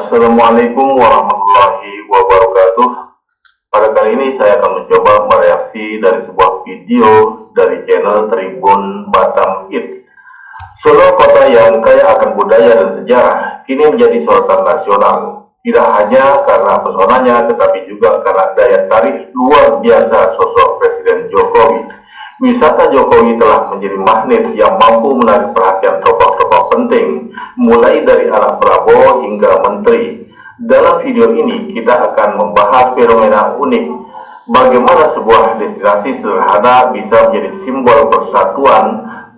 Assalamualaikum warahmatullahi wabarakatuh. Pada kali ini saya akan mencoba mereaksi dari sebuah video dari channel Tribun Batam It. Solo, kota yang kaya akan budaya dan sejarah, kini menjadi sorotan nasional. Tidak hanya karena pesonanya, tetapi juga karena daya tarik luar biasa sosok Presiden Jokowi. Wisata Jokowi telah menjadi magnet yang mampu menarik perhatian tokoh-tokoh penting, mulai dari anak Prabowo hingga menteri. Dalam video ini kita akan membahas fenomena unik, bagaimana sebuah destinasi sederhana bisa menjadi simbol persatuan,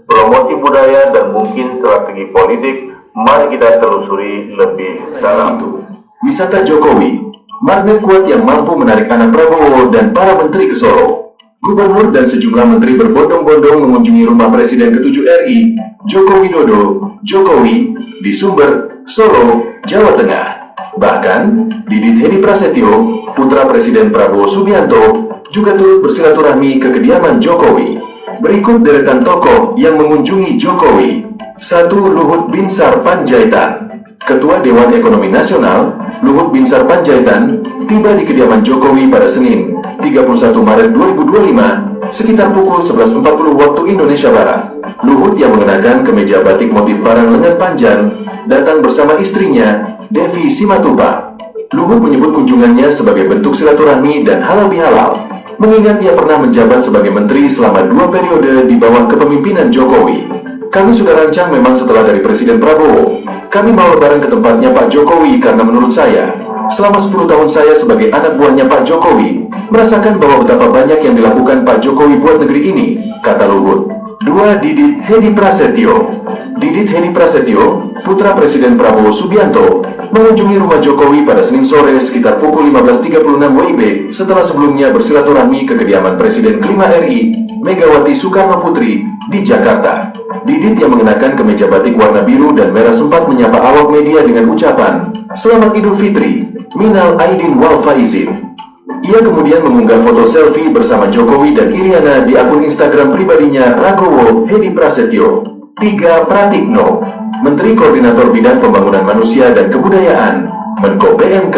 promosi budaya, dan mungkin strategi politik. Mari kita telusuri lebih dalam. Wisata Jokowi, magnet kuat yang mampu menarik anak Prabowo dan para menteri ke Solo. Gubernur dan sejumlah menteri berbondong-bondong mengunjungi rumah Presiden ke-7 RI, Joko Widodo, Jokowi, di Sumber, Solo, Jawa Tengah. Bahkan, Didit Hedi Prasetyo, putra Presiden Prabowo Subianto, juga turut bersilaturahmi ke kediaman Jokowi. Berikut deretan tokoh yang mengunjungi Jokowi. 1. Luhut Binsar Panjaitan. Ketua Dewan Ekonomi Nasional, Luhut Binsar Panjaitan, tiba di kediaman Jokowi pada Senin, 31 Maret 2025, sekitar pukul 11.40 waktu Indonesia Barat. Luhut yang mengenakan kemeja batik motif parang lengan panjang, datang bersama istrinya, Devi Simatupang. Luhut menyebut kunjungannya sebagai bentuk silaturahmi dan halal bihalal, mengingat ia pernah menjabat sebagai menteri selama 2 periode di bawah kepemimpinan Jokowi. Kami sudah rancang memang setelah dari Presiden Prabowo. Kami mau lebaran ke tempatnya Pak Jokowi karena menurut saya, selama 10 tahun saya sebagai anak buahnya Pak Jokowi, merasakan bahwa betapa banyak yang dilakukan Pak Jokowi buat negeri ini, kata Luhut. 2. Didit Hedi Prasetyo. Didit Hedi Prasetyo, putra Presiden Prabowo Subianto, mengunjungi rumah Jokowi pada Senin sore sekitar pukul 15.36 WIB setelah sebelumnya bersilaturahmi ke kediaman Presiden kelima RI, Megawati Soekarno Putri, di Jakarta. Didit yang mengenakan kemeja batik warna biru dan merah sempat menyapa awak media dengan ucapan, "Selamat Idul Fitri, Minal Aidin wal Faizin." Ia kemudian mengunggah foto selfie bersama Jokowi dan Iriana di akun Instagram pribadinya Ragowo Hedi Prasetyo. 3. Pratikno, Menteri Koordinator Bidang Pembangunan Manusia dan Kebudayaan, Menko PMK,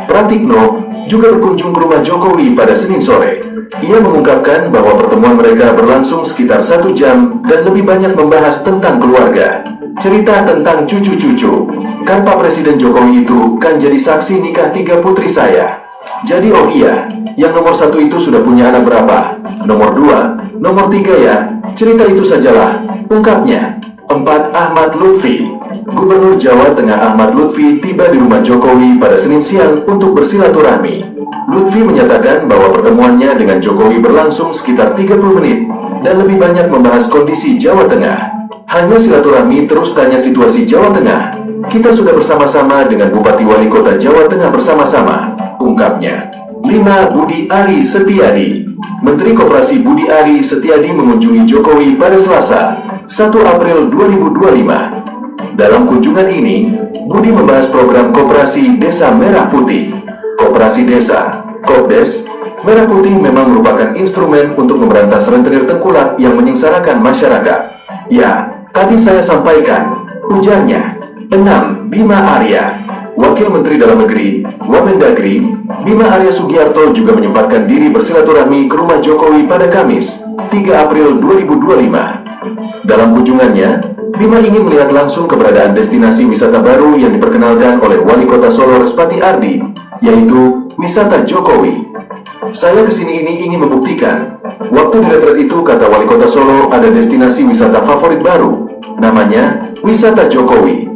Pratikno, juga berkunjung ke rumah Jokowi pada Senin sore. Ia mengungkapkan bahwa pertemuan mereka berlangsung sekitar 1 jam dan lebih banyak membahas tentang keluarga. Cerita tentang cucu-cucu. Kan Pak Presiden Jokowi itu kan jadi saksi nikah 3 putri saya. Jadi oh iya, yang nomor 1 itu sudah punya anak berapa? Nomor 2, nomor 3 ya, cerita itu sajalah, ungkapnya. 4. Ahmad Lutfi. Gubernur Jawa Tengah Ahmad Lutfi tiba di rumah Jokowi pada Senin siang untuk bersilaturahmi. Lutfi menyatakan bahwa pertemuannya dengan Jokowi berlangsung sekitar 30 menit dan lebih banyak membahas kondisi Jawa Tengah. Hanya silaturahmi terus tanya situasi Jawa Tengah. Kita sudah bersama-sama dengan Bupati Wali Kota Jawa Tengah bersama-sama, ungkapnya. 5. Budi Ari Setiadi. Menteri Koperasi Budi Ari Setiadi mengunjungi Jokowi pada Selasa, 1 April 2025. Dalam kunjungan ini, Budi membahas program Koperasi Desa Merah Putih. Koperasi Desa, Kopdes, Merah Putih memang merupakan instrumen untuk memberantas rentenir tengkulak yang menyengsarakan masyarakat. Ya, tadi saya sampaikan, ujarnya. 6. Bima Arya. Wakil Menteri Dalam Negeri, Wamendagri, Bima Arya Sugiarto juga menyempatkan diri bersilaturahmi ke rumah Jokowi pada Kamis, 3 April 2025. Dalam kunjungannya, Bima ingin melihat langsung keberadaan destinasi wisata baru yang diperkenalkan oleh Wali Kota Solo Respati Ardi, yaitu Wisata Jokowi. Saya kesini ini ingin membuktikan, waktu di retret itu kata Wali Kota Solo ada destinasi wisata favorit baru, namanya Wisata Jokowi.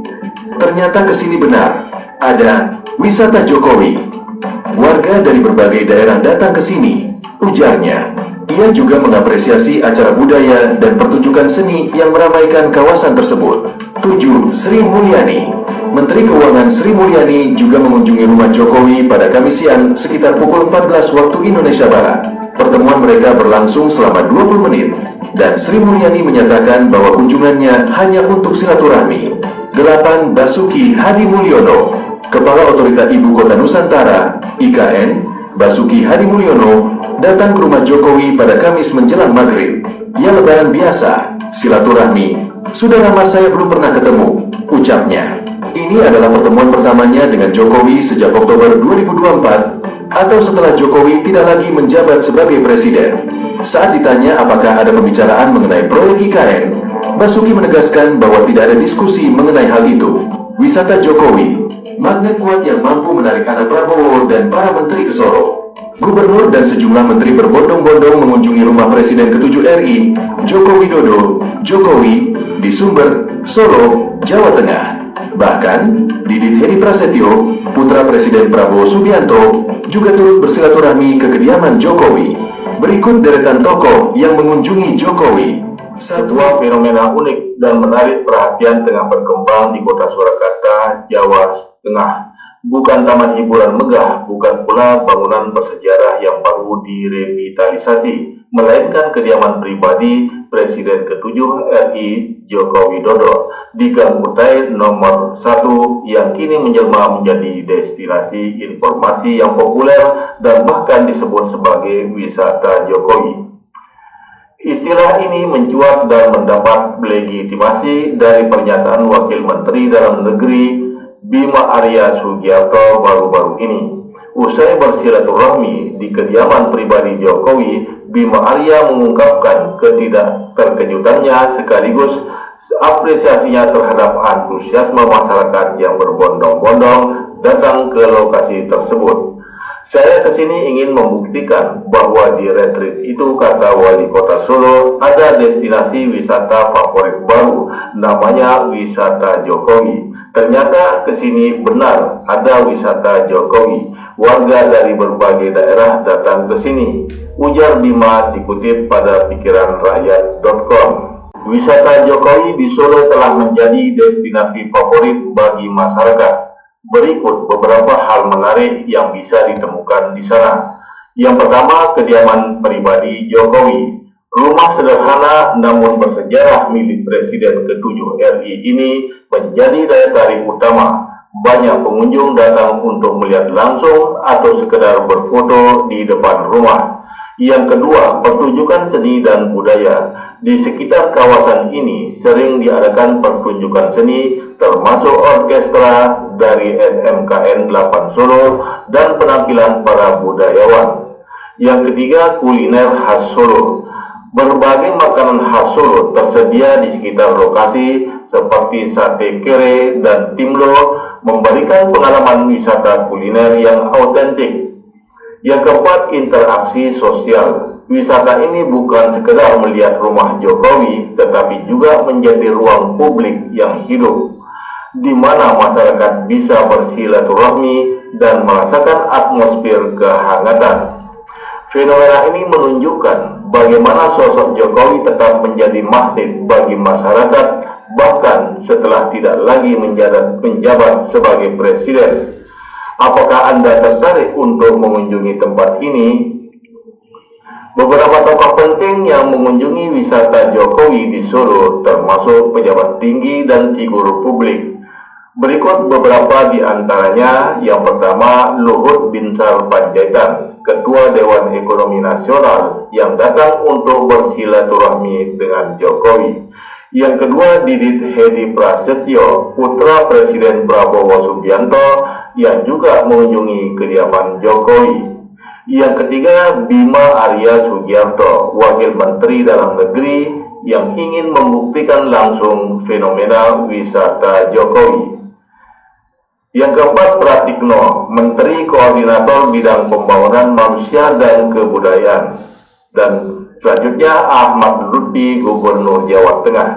Ternyata kesini benar, ada Wisata Jokowi. Warga dari berbagai daerah datang ke sini, ujarnya. Ia juga mengapresiasi acara budaya dan pertunjukan seni yang meramaikan kawasan tersebut. 7. Sri Mulyani. Menteri Keuangan Sri Mulyani juga mengunjungi rumah Jokowi pada Kamis siang sekitar pukul 14 waktu Indonesia Barat. Pertemuan mereka berlangsung selama 20 menit, dan Sri Mulyani menyatakan bahwa kunjungannya hanya untuk silaturahmi. 8. Basuki Hadi Mulyono. Kepala Otorita Ibu Kota Nusantara, IKN, Basuki Hadi Mulyono, datang ke rumah Jokowi pada Kamis menjelang maghrib. Ya lebaran biasa, silaturahmi. Sudah lama saya belum pernah ketemu, ucapnya. Ini adalah pertemuan pertamanya dengan Jokowi sejak Oktober 2024 atau setelah Jokowi tidak lagi menjabat sebagai presiden. Saat ditanya apakah ada pembicaraan mengenai proyek IKN, Basuki menegaskan bahwa tidak ada diskusi mengenai hal itu. Wisata Jokowi, magnet kuat yang mampu menarik anak Prabowo dan para menteri ke Solo. Gubernur dan sejumlah menteri berbondong-bondong mengunjungi rumah Presiden ke-7 RI, Joko Widodo, Jokowi, di Sumber, Solo, Jawa Tengah. Bahkan, Didit Hedi Prasetyo, putra Presiden Prabowo Subianto, juga turut bersilaturahmi ke kediaman Jokowi. Berikut deretan tokoh yang mengunjungi Jokowi. Sebuah fenomena unik dan menarik perhatian tengah berkembang di kota Surakarta, Jawa Tengah. Bukan taman hiburan megah, bukan pula bangunan bersejarah yang baru direvitalisasi, melainkan kediaman pribadi Presiden ke-7 RI Joko Widodo di Gang Kutai nomor 1 yang kini menjelma menjadi destinasi informasi yang populer dan bahkan disebut sebagai wisata Jokowi. Istilah ini mencuat dan mendapat legitimasi dari pernyataan Wakil Menteri Dalam Negeri Bima Arya Sugiarto baru-baru ini. Usai bersilaturahmi di kediaman pribadi Jokowi, Bima Arya mengungkapkan ketidakterkejutannya sekaligus apresiasinya terhadap antusiasme masyarakat yang berbondong-bondong datang ke lokasi tersebut. Saya kesini ingin membuktikan bahwa di retreat itu, kata Wali Kota Solo, ada destinasi wisata favorit baru, namanya Wisata Jokowi. Ternyata kesini benar ada wisata Jokowi. Warga dari berbagai daerah datang ke sini, ujar Bima dikutip pada pikiranrakyat.com. Wisata Jokowi di Solo telah menjadi destinasi favorit bagi masyarakat. Berikut beberapa hal menarik yang bisa ditemukan di sana. Yang pertama, kediaman pribadi Jokowi. Rumah sederhana namun bersejarah milik Presiden ke-7 RI ini menjadi daya tarik utama. Banyak pengunjung datang untuk melihat langsung atau sekedar berfoto di depan rumah. Yang kedua, pertunjukan seni dan budaya. Di sekitar kawasan ini sering diadakan pertunjukan seni termasuk orkestra dari SMKN 8 Solo dan penampilan para budayawan. Yang ketiga, kuliner khas Solo. Berbagai makanan khas Solo tersedia di sekitar lokasi seperti sate kere dan timlo, memberikan pengalaman wisata kuliner yang autentik. Yang keempat, interaksi sosial. Wisata ini bukan sekedar melihat rumah Jokowi, tetapi juga menjadi ruang publik yang hidup, di mana masyarakat bisa bersilaturahmi dan merasakan atmosfer kehangatan. Fenomena ini menunjukkan bagaimana sosok Jokowi tetap menjadi magnet bagi masyarakat, bahkan setelah tidak lagi menjabat sebagai presiden. Apakah Anda tertarik untuk mengunjungi tempat ini? Beberapa tokoh penting yang mengunjungi wisata Jokowi di Solo termasuk pejabat tinggi dan figur publik. Berikut beberapa di antaranya. Yang pertama, Luhut Binsar Panjaitan, Ketua Dewan Ekonomi Nasional yang datang untuk bersilaturahmi dengan Jokowi. Yang kedua, Didit Hedi Prasetyo, putra Presiden Prabowo Subianto yang juga mengunjungi kediaman Jokowi. Yang ketiga, Bima Arya Sugiarto, Wakil Menteri Dalam Negeri yang ingin membuktikan langsung fenomena wisata Jokowi. Yang keempat, Pratikno, Menteri Koordinator Bidang Pembangunan Manusia dan Kebudayaan. Dan selanjutnya, Ahmad Lutfi, Gubernur Jawa Tengah.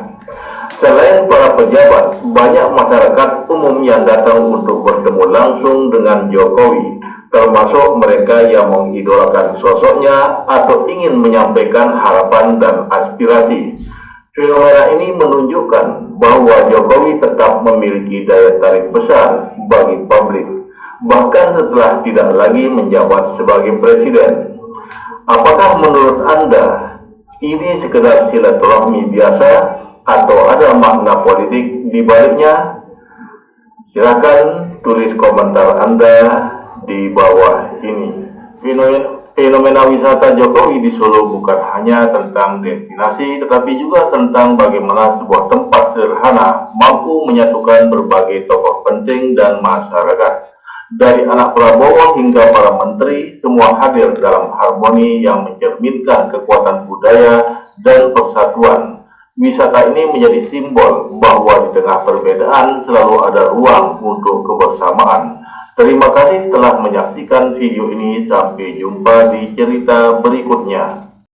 Selain para pejabat, banyak masyarakat umum yang datang untuk bertemu langsung dengan Jokowi, termasuk mereka yang mengidolakan sosoknya atau ingin menyampaikan harapan dan aspirasi. Fenomena ini menunjukkan bahwa Jokowi tetap memiliki daya tarik besar bagi publik, bahkan setelah tidak lagi menjabat sebagai presiden. Apakah menurut Anda ini sekedar silaturahmi biasa atau ada makna politik di baliknya? Silakan tulis komentar Anda di bawah ini. Fenomena wisata Jokowi di Solo bukan hanya tentang destinasi, tetapi juga tentang bagaimana sebuah tempat sederhana mampu menyatukan berbagai tokoh penting dan masyarakat. Dari anak Prabowo hingga para menteri, semua hadir dalam harmoni yang mencerminkan kekuatan budaya dan persatuan. Wisata ini menjadi simbol bahwa di tengah perbedaan selalu ada ruang untuk kebersamaan. Terima kasih telah menyaksikan video ini. Sampai jumpa di cerita berikutnya.